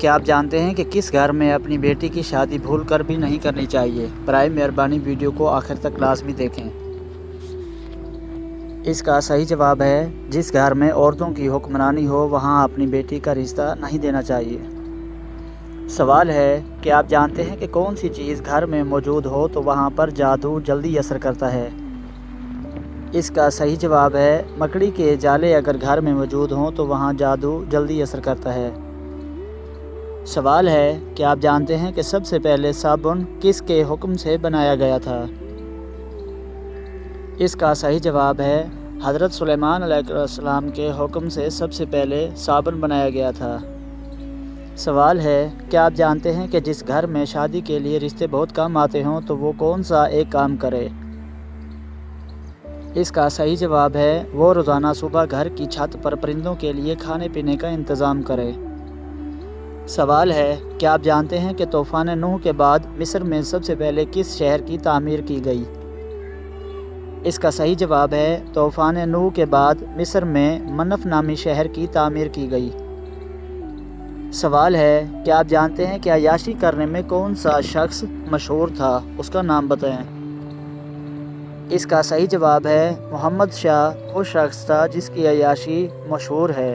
کیا آپ جانتے ہیں کہ کس گھر میں اپنی بیٹی کی شادی بھول کر بھی نہیں کرنی چاہیے؟ برائے مہربانی ویڈیو کو آخر تک لازمی دیکھیں۔ اس کا صحیح جواب ہے جس گھر میں عورتوں کی حکمرانی ہو وہاں اپنی بیٹی کا رشتہ نہیں دینا چاہیے۔ سوال ہے کہ آپ جانتے ہیں کہ کون سی چیز گھر میں موجود ہو تو وہاں پر جادو جلدی اثر کرتا ہے؟ اس کا صحیح جواب ہے مکڑی کے جالے اگر گھر میں موجود ہوں تو وہاں جادو جلدی اثر کرتا ہے۔ سوال ہے کہ آپ جانتے ہیں کہ سب سے پہلے صابن کس کے حکم سے بنایا گیا تھا؟ اس کا صحیح جواب ہے حضرت سلیمان علیہ السلام کے حکم سے سب سے پہلے صابن بنایا گیا تھا۔ سوال ہے کیا آپ جانتے ہیں کہ جس گھر میں شادی کے لیے رشتے بہت کم آتے ہوں تو وہ کون سا ایک کام کرے؟ اس کا صحیح جواب ہے وہ روزانہ صبح گھر کی چھت پر پرندوں کے لیے کھانے پینے کا انتظام کرے۔ سوال ہے کیا آپ جانتے ہیں کہ طوفان نوح کے بعد مصر میں سب سے پہلے کس شہر کی تعمیر کی گئی؟ اس کا صحیح جواب ہے طوفان نوح کے بعد مصر میں منف نامی شہر کی تعمیر کی گئی۔ سوال ہے کیا آپ جانتے ہیں کہ عیاشی کرنے میں کون سا شخص مشہور تھا؟ اس کا نام بتائیں۔ اس کا صحیح جواب ہے محمد شاہ وہ شخص تھا جس کی عیاشی مشہور ہے۔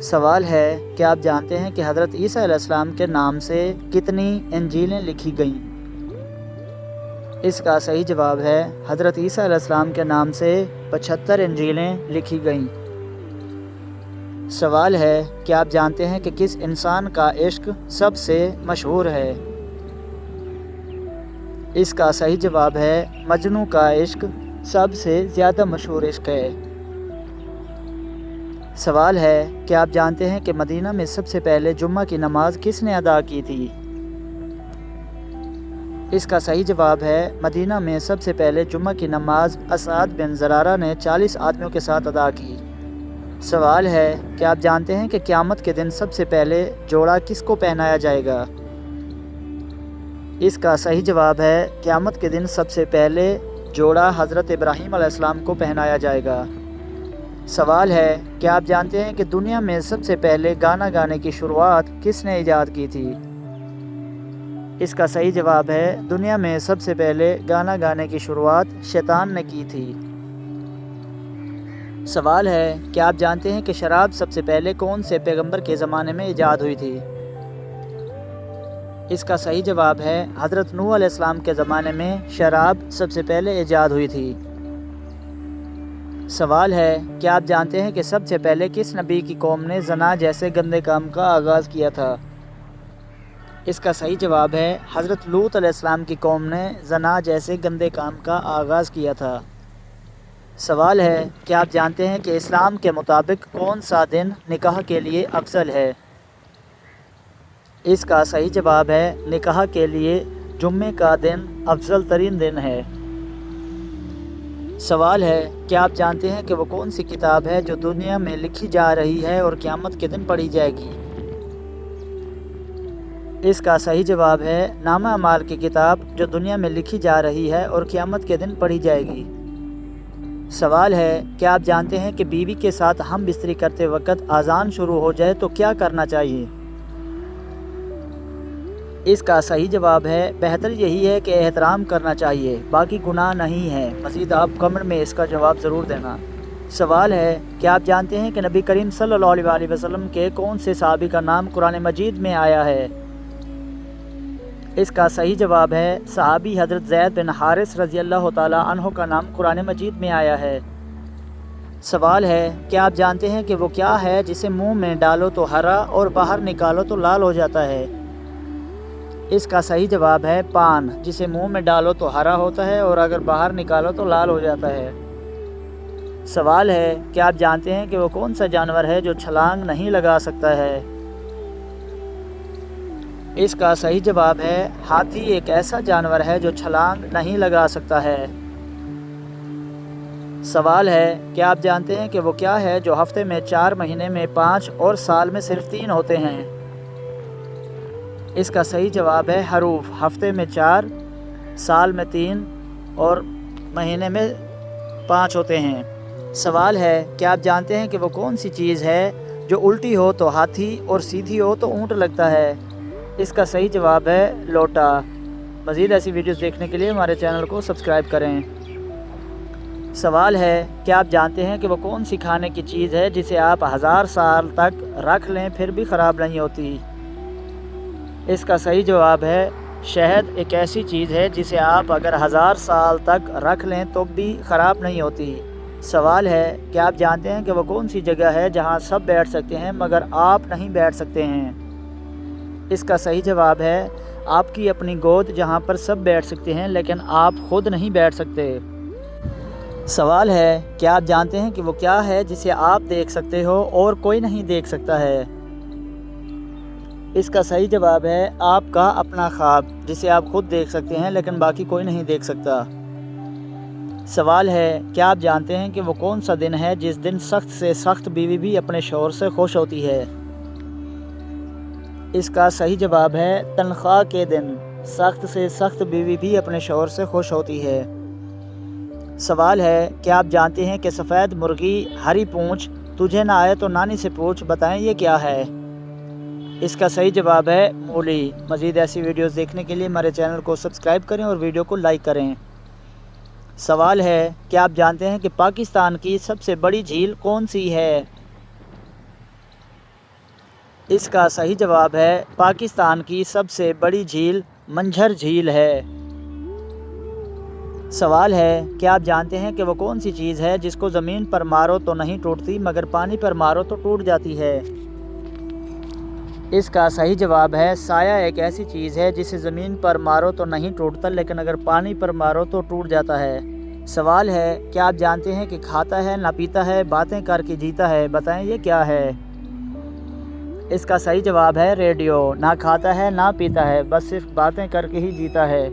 سوال ہے کیا آپ جانتے ہیں کہ حضرت عیسیٰ علیہ السلام کے نام سے کتنی انجیلیں لکھی گئیں؟ اس کا صحیح جواب ہے حضرت عیسیٰ علیہ السلام کے نام سے 75 انجیلیں لکھی گئیں۔ سوال ہے کیا آپ جانتے ہیں کہ کس انسان کا عشق سب سے مشہور ہے؟ اس کا صحیح جواب ہے مجنوں کا عشق سب سے زیادہ مشہور عشق ہے۔ سوال ہے کیا آپ جانتے ہیں کہ مدینہ میں سب سے پہلے جمعہ کی نماز کس نے ادا کی تھی؟ اس کا صحیح جواب ہے مدینہ میں سب سے پہلے جمعہ کی نماز اسعد بن زرارہ نے 40 آدمیوں کے ساتھ ادا کی۔ سوال ہے کیا آپ جانتے ہیں کہ قیامت کے دن سب سے پہلے جوڑا کس کو پہنایا جائے گا؟ اس کا صحیح جواب ہے قیامت کے دن سب سے پہلے جوڑا حضرت ابراہیم علیہ السلام کو پہنایا جائے گا۔ سوال ہے کیا آپ جانتے ہیں کہ دنیا میں سب سے پہلے گانا گانے کی شروعات کس نے ایجاد کی تھی؟ اس کا صحیح جواب ہے دنیا میں سب سے پہلے گانا گانے کی شروعات شیطان نے کی تھی۔ سوال ہے کیا آپ جانتے ہیں کہ شراب سب سے پہلے کون سے پیغمبر کے زمانے میں ایجاد ہوئی تھی؟ اس کا صحیح جواب ہے حضرت نوح علیہ السلام کے زمانے میں شراب سب سے پہلے ایجاد ہوئی تھی۔ سوال ہے کیا آپ جانتے ہیں کہ سب سے پہلے کس نبی کی قوم نے زنا جیسے گندے کام کا آغاز کیا تھا؟ اس کا صحیح جواب ہے حضرت لوط علیہ السلام کی قوم نے زنا جیسے گندے کام کا آغاز کیا تھا۔ سوال ہے کیا آپ جانتے ہیں کہ اسلام کے مطابق کون سا دن نکاح کے لیے افضل ہے؟ اس کا صحیح جواب ہے نکاح کے لیے جمعے کا دن افضل ترین دن ہے۔ سوال ہے کیا آپ جانتے ہیں کہ وہ کون سی کتاب ہے جو دنیا میں لکھی جا رہی ہے اور قیامت کے دن پڑھی جائے گی؟ اس کا صحیح جواب ہے نامہ اعمال کی کتاب جو دنیا میں لکھی جا رہی ہے اور قیامت کے دن پڑھی جائے گی۔ سوال ہے کیا آپ جانتے ہیں کہ بیوی کے ساتھ ہم بستری کرتے وقت اذان شروع ہو جائے تو کیا کرنا چاہیے؟ اس کا صحیح جواب ہے بہتر یہی ہے کہ احترام کرنا چاہیے، باقی گناہ نہیں ہے۔ مزید آپ کمنٹ میں اس کا جواب ضرور دینا۔ سوال ہے کیا آپ جانتے ہیں کہ نبی کریم صلی اللہ علیہ وسلم کے کون سے صحابی کا نام قرآن مجید میں آیا ہے؟ اس کا صحیح جواب ہے صحابی حضرت زید بن حارث رضی اللہ تعالی عنہ کا نام قرآن مجید میں آیا ہے۔ سوال ہے کیا آپ جانتے ہیں کہ وہ کیا ہے جسے منہ میں ڈالو تو ہرا اور باہر نکالو تو لال ہو جاتا ہے؟ اس کا صحیح جواب ہے پان، جسے منہ میں ڈالو تو ہرا ہوتا ہے اور اگر باہر نکالو تو لال ہو جاتا ہے۔ سوال ہے کیا آپ جانتے ہیں کہ وہ کون سا جانور ہے جو چھلانگ نہیں لگا سکتا ہے؟ اس کا صحیح جواب ہے ہاتھی ایک ایسا جانور ہے جو چھلانگ نہیں لگا سکتا ہے۔ سوال ہے کیا آپ جانتے ہیں کہ وہ کیا ہے جو ہفتے میں 4 مہینے میں 5 اور سال میں صرف 3 ہوتے ہیں؟ اس کا صحیح جواب ہے حروف، ہفتے میں 4، سال میں 3 اور مہینے میں 5 ہوتے ہیں۔ سوال ہے کیا آپ جانتے ہیں کہ وہ کون سی چیز ہے جو الٹی ہو تو ہاتھی اور سیدھی ہو تو اونٹ لگتا ہے؟ اس کا صحیح جواب ہے لوٹا۔ مزید ایسی ویڈیوز دیکھنے کے لیے ہمارے چینل کو سبسکرائب کریں۔ سوال ہے، کیا آپ جانتے ہیں کہ وہ کون سی کھانے کی چیز ہے جسے آپ 1000 سال تک رکھ لیں پھر بھی خراب نہیں ہوتی؟ اس کا صحیح جواب ہے شہد۔ ایک ایسی چیز ہے جسے آپ اگر 1000 سال تک رکھ لیں تو بھی خراب نہیں ہوتی۔ سوال ہے، کیا آپ جانتے ہیں کہ وہ کون سی جگہ ہے جہاں سب بیٹھ سکتے ہیں مگر آپ نہیں بیٹھ سکتے ہیں؟ اس کا صحیح جواب ہے آپ کی اپنی گود، جہاں پر سب بیٹھ سکتے ہیں لیکن آپ خود نہیں بیٹھ سکتے۔ سوال ہے، کیا آپ جانتے ہیں کہ وہ کیا ہے جسے آپ دیکھ سکتے ہو اور کوئی نہیں دیکھ سکتا ہے؟ اس کا صحیح جواب ہے آپ کا اپنا خواب، جسے آپ خود دیکھ سکتے ہیں لیکن باقی کوئی نہیں دیکھ سکتا۔ سوال ہے، کیا آپ جانتے ہیں کہ وہ کون سا دن ہے جس دن سخت سے سخت بیوی بھی اپنے شوہر سے خوش ہوتی ہے؟ اس کا صحیح جواب ہے تنخواہ کے دن سخت سے سخت بیوی بھی اپنے شوہر سے خوش ہوتی ہے۔ سوال ہے، کیا آپ جانتے ہیں کہ سفید مرغی ہری پونچھ تجھے نہ آئے تو نانی سے پوچھ، بتائیں یہ کیا ہے؟ اس کا صحیح جواب ہے مولی۔ مزید ایسی ویڈیوز دیکھنے کے لیے ہمارے چینل کو سبسکرائب کریں اور ویڈیو کو لائک کریں۔ سوال ہے، کیا آپ جانتے ہیں کہ پاکستان کی سب سے بڑی جھیل کون سی ہے؟ اس کا صحیح جواب ہے پاکستان کی سب سے بڑی جھیل منجھر جھیل ہے۔ سوال ہے، کیا آپ جانتے ہیں کہ وہ کون سی چیز ہے جس کو زمین پر مارو تو نہیں ٹوٹتی مگر پانی پر مارو تو ٹوٹ جاتی ہے؟ اس کا صحیح جواب ہے سایہ۔ ایک ایسی چیز ہے جسے زمین پر مارو تو نہیں ٹوٹتا لیکن اگر پانی پر مارو تو ٹوٹ جاتا ہے۔ سوال ہے، کیا آپ جانتے ہیں کہ کھاتا ہے نہ پیتا ہے باتیں کر کے جیتا ہے، بتائیں یہ کیا ہے؟ اس کا صحیح جواب ہے ریڈیو۔ نہ کھاتا ہے نہ پیتا ہے، بس صرف باتیں کر کے ہی جیتا ہے۔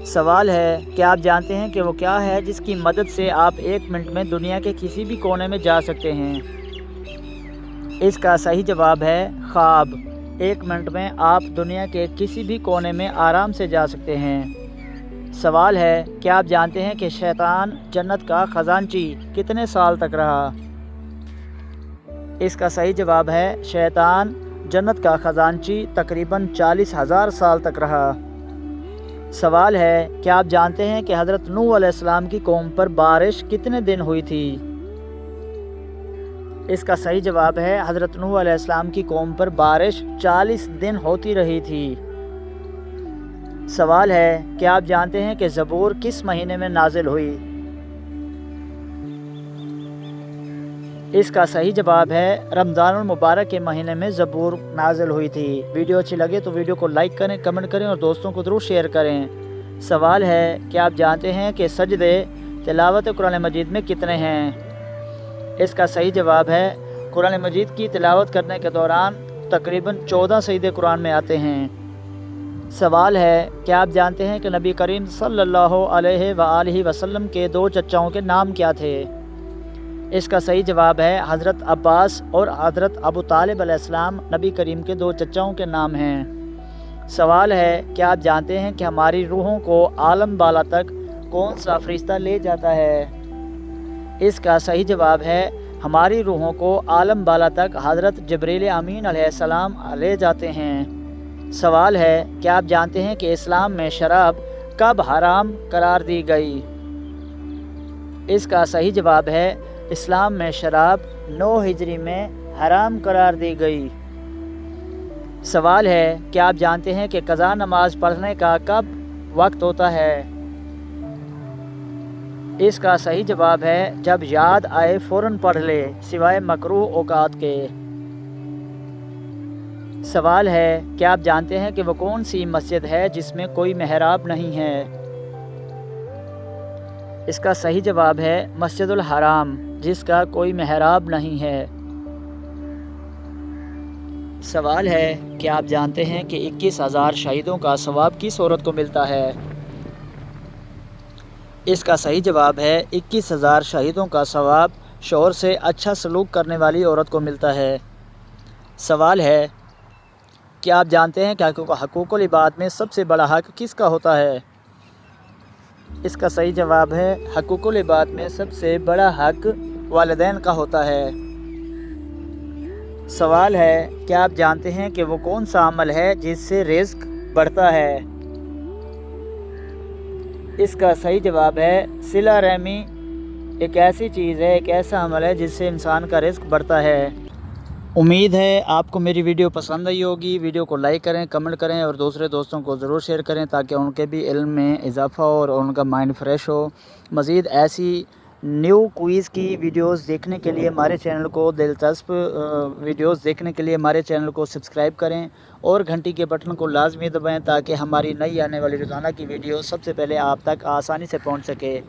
سوال ہے، کیا آپ جانتے ہیں کہ وہ کیا ہے جس کی مدد سے آپ 1 منٹ میں دنیا کے کسی بھی کونے میں جا سکتے ہیں؟ اس کا صحیح جواب ہے خواب۔ 1 منٹ میں آپ دنیا کے کسی بھی کونے میں آرام سے جا سکتے ہیں۔ سوال ہے، کیا آپ جانتے ہیں کہ شیطان جنت کا خزانچی کتنے سال تک رہا؟ اس کا صحیح جواب ہے شیطان جنت کا خزانچی تقریباً 40,000 سال تک رہا۔ سوال ہے، کیا آپ جانتے ہیں کہ حضرت نوح علیہ السلام کی قوم پر بارش کتنے دن ہوئی تھی؟ اس کا صحیح جواب ہے حضرت نوح علیہ السلام کی قوم پر بارش 40 دن ہوتی رہی تھی۔ سوال ہے، کیا آپ جانتے ہیں کہ زبور کس مہینے میں نازل ہوئی؟ اس کا صحیح جواب ہے رمضان المبارک کے مہینے میں زبور نازل ہوئی تھی۔ ویڈیو اچھی لگے تو ویڈیو کو لائک کریں، کمنٹ کریں اور دوستوں کو ضرور شیئر کریں۔ سوال ہے، کیا آپ جانتے ہیں کہ سجدے تلاوت قرآن مجید میں کتنے ہیں؟ اس کا صحیح جواب ہے قرآن مجید کی تلاوت کرنے کے دوران تقریباً 14 سجدے قرآن میں آتے ہیں۔ سوال ہے، کیا آپ جانتے ہیں کہ نبی کریم صلی اللہ علیہ وآلہ وسلم کے 2 چچاؤں کے نام کیا تھے؟ اس کا صحیح جواب ہے حضرت عباس اور حضرت ابو طالب علیہ السلام نبی کریم کے 2 چچاؤں کے نام ہیں۔ سوال ہے، کیا آپ جانتے ہیں کہ ہماری روحوں کو عالم بالا تک کون سا فرشتہ لے جاتا ہے؟ اس کا صحیح جواب ہے ہماری روحوں کو عالم بالا تک حضرت جبریل امین علیہ السلام لے جاتے ہیں۔ سوال ہے، کیا آپ جانتے ہیں کہ اسلام میں شراب کب حرام قرار دی گئی؟ اس کا صحیح جواب ہے اسلام میں شراب 9 ہجری میں حرام قرار دی گئی۔ سوال ہے، کیا آپ جانتے ہیں کہ قضا نماز پڑھنے کا کب وقت ہوتا ہے؟ اس کا صحیح جواب ہے جب یاد آئے فوراً پڑھ لے، سوائے مکروہ اوقات کے۔ سوال ہے، کیا آپ جانتے ہیں کہ وہ کون سی مسجد ہے جس میں کوئی محراب نہیں ہے؟ اس کا صحیح جواب ہے مسجد الحرام، جس کا کوئی محراب نہیں ہے۔ سوال ہے، کیا آپ جانتے ہیں کہ 21,000 شہیدوں کا ثواب کس عورت کو ملتا ہے؟ اس کا صحیح جواب ہے 21,000 شہیدوں کا ثواب شوہر سے اچھا سلوک کرنے والی عورت کو ملتا ہے۔ سوال ہے، کیا آپ جانتے ہیں کہ حقوق العباد میں سب سے بڑا حق کس کا ہوتا ہے؟ اس کا صحیح جواب ہے حقوق العباد میں سب سے بڑا حق والدین کا ہوتا ہے۔ سوال ہے کیا آپ جانتے ہیں کہ وہ کون سا عمل ہے جس سے رزق بڑھتا ہے؟ اس کا صحیح جواب ہے صلہ رحمی ایک ایسی چیز ہے، ایک ایسا عمل ہے جس سے انسان کا رزق بڑھتا ہے۔ امید ہے آپ کو میری ویڈیو پسند آئی ہوگی۔ ویڈیو کو لائک کریں، کمنٹ کریں اور دوسرے دوستوں کو ضرور شیئر کریں تاکہ ان کے بھی علم میں اضافہ ہو اور ان کا مائنڈ فریش ہو۔ مزید ایسی نیو کوئز کی ویڈیوز دیکھنے کے لیے ہمارے چینل کو دلچسپ ویڈیوز دیکھنے کے لیے ہمارے چینل کو سبسکرائب کریں اور گھنٹی کے بٹن کو لازمی دبائیں تاکہ ہماری نئی آنے والی روزانہ کی ویڈیو سب سے پہلے آپ تک آسانی سے پہنچ سکے۔